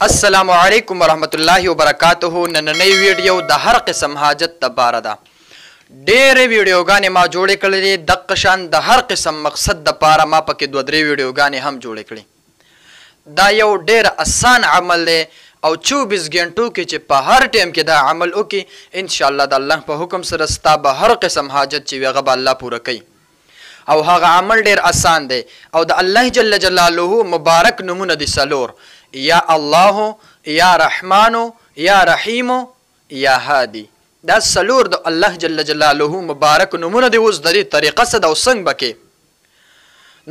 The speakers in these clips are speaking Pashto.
السلام علیکم ورحمت الله وبرکاته. نننۍ ویډیو د هر قسم حاجت لپاره ده. ډېرې ویډیوګانې ما جوړې کړې دي، دقه شان د هر قسم مقصد دپاره ما پکې 2-3 ویډیوګانې هم جوړې کړې. دا یو ډېر اسان عمل دی او 24 غنټو کې چې په هر ټایم کې دا عمل وکړي، انشاءالله د الله په حکم سره ستا به هر قسم حاجت چې وي هغه به الله پوره کوي. او هغه عمل ډېر اسان دی او د الله جل جلاله مبارک نومونه دي 4: یا الله، یا رحمانو، یا رحیمو، یا هادي. دا 4 د الله جل جلاله مبارک نومونه دي. اوس د دې طریقه څه ده او څنګه به کې؟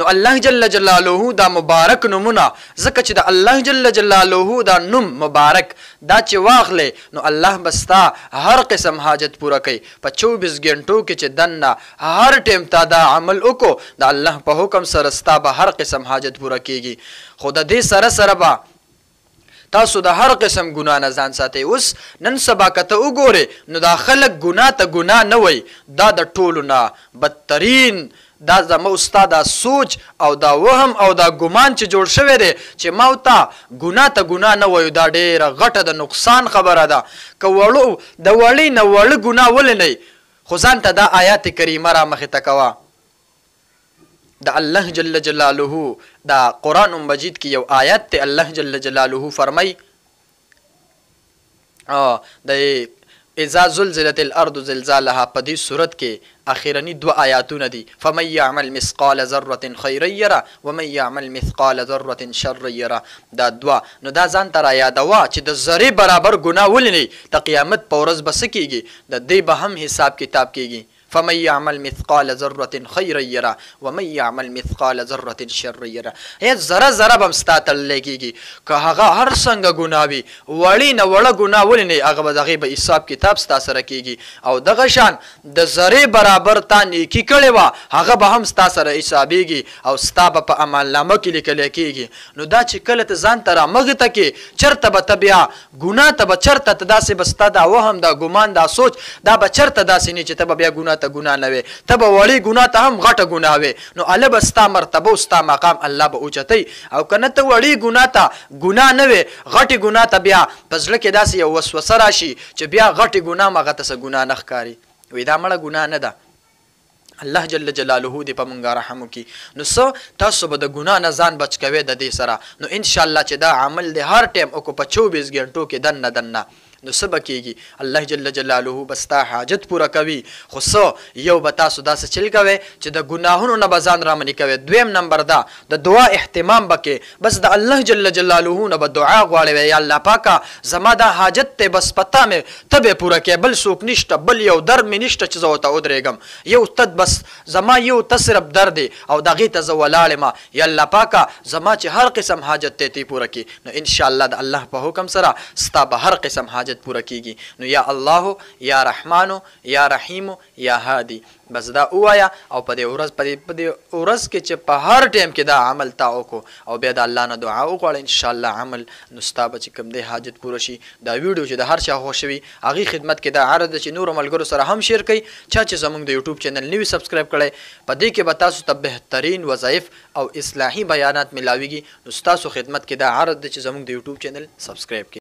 نو الله جل جلاله دا مبارک نومونه ځکه چې د الله جل جلاله دا نوم مبارک دا چې واخلې نو الله به ستا هر قسم حاجت پوره کوي. په 24 غنټو کې چې دننه هر ټایم تا دا عمل وکړو د الله په حکم سره ستا به هر قسم حاجت پوره کیږي. خو د دې سره سره به تاسو د هر قسم ګناه نه ځان ساتئ. اوس نن سبا که ته وګورې نو دا خلک ګناه ته ګناه نه وایي، دا د ټولو نه بدترین دا زما ستا دا سوچ او دا وهم او دا ګمان چې جوړ شوی دی چې ما ورته ګناه ته ګناه نه وایو، دا ډېره غټه د نقصان خبره ده. که د وړې نه وړه ګناه ولې نه خو ځان ته دا آیات کریمه را مخې ته کوه. د الله جل جلاله دا قرآن مجید کې یو آیت دی، الله جل جلاله فرمای د اذا زلزلت الارض زلزالها. په دې صورت کې اخیرنی 2 آیاتونه دي. فمن یعمل مثقال ذره خیرا یره ومن یعمل مثقال ذره شرا یره. دا 2 نو دا ځان ته رایادوه چې د ذرې برابر ګناه ولې نه د قیامت په ورځ به څه کیږي، د دې به هم حساب کتاب کیږي. فمن يعمل مثقال ذره خيرا يره ومن يعمل مثقال ذره شرا يره. هیڅ ذره به هم ستا تړلی کېږي که هغه هر څنګه ګناه وي، وړې نه وړه ګناه ولې نه هغه به د هغې به حساب کتاب ستا سره کېږي. او دغه شان د ذرې برابر تا نیکي کړې وه هغه به هم ستا سره حسابېږي او ستا به په عملنامه کې لیکلی کېږي. نو دا چې کله ته ځان ته رامخته کې چېرته به ته بیا ګناه ته به چېرته ته داسې به ستا دا وهم دا ګمان دا سوچ دا به چېرته داسې نه چې ته به بیا ګناه ته ګناه نه وي، ته به وړې ګناه ته هم غټه ګناه وي. نو هله به ستا مرتبه او ستا مقام الله به اوچتوي. او که نه ته وړې ګناه ته ګناه نه وي، غټې ګناه ته بیا په زړه کې داسې یو وسوسه راشي چې بیا غټې ګناه م هغه ته څه ګناه نه ښکاري. وایي دا مړه ګناه نه ده. الله جل جلاله دې په مونږ رحم وکړي. نو څه تاسو به د ګناه نه ځان بچ کوئ د دې سره. نو انشاءالله چې دا عمل دی هر ټایم وکړو په 24 غنټو کې دننه نو څه به کېږي، الله جل جلاله به ستا حاجت پوره کوي. خو څه یو به تاسو داسې چل کوئ چې د ګناهونو نه به ځان رامنې کوئ. 2م نمبر دا د دعا اهتمام به کې بس د الله جل جلاله نه به دعا غواړئ، یا الله پاکه زما دا حاجت دی بس پتا مې ته به پوره کوې، بل څوک نشته، بل یو در مې نشته چې زه ورته ودرېږم، یو ته بس زما یو ته صرف در دی او د هغې ته زه ولاړ یم. یا الله پاکه زما چې هر قسم حاجت دی تی پوره کړي. نو انشاءالله د الله په حکم سره ستا به هر قسم حاجت پوره کیږي. نو یا الله، یا رحمانو، یا رحیمو، یا هادي. بس دا ووایه او په دې ورځ کې چې په هر ټایم کې دا عمل تا وکړو او بیا د الله نه دعا وغواړه انشاءالله عمل نو ستا به چې کوم دی حاجت پوره شي. دا ویډیو چې د هر چا خوښ وي هغې خدمت کې دا عرض ده چې نورو ملګرو سره هم شیر کوي. چا چې زموږ د یوټیوب چینل نوي سبسکرایب کړی په دې کې به تاسو ته بهترین وظایف او اصلاحي بیانات ملاویږي. نو ستاسو خدمت کې دا عرض ده چې زموږ د یوټیوب چینل سبسکرایب کړئ.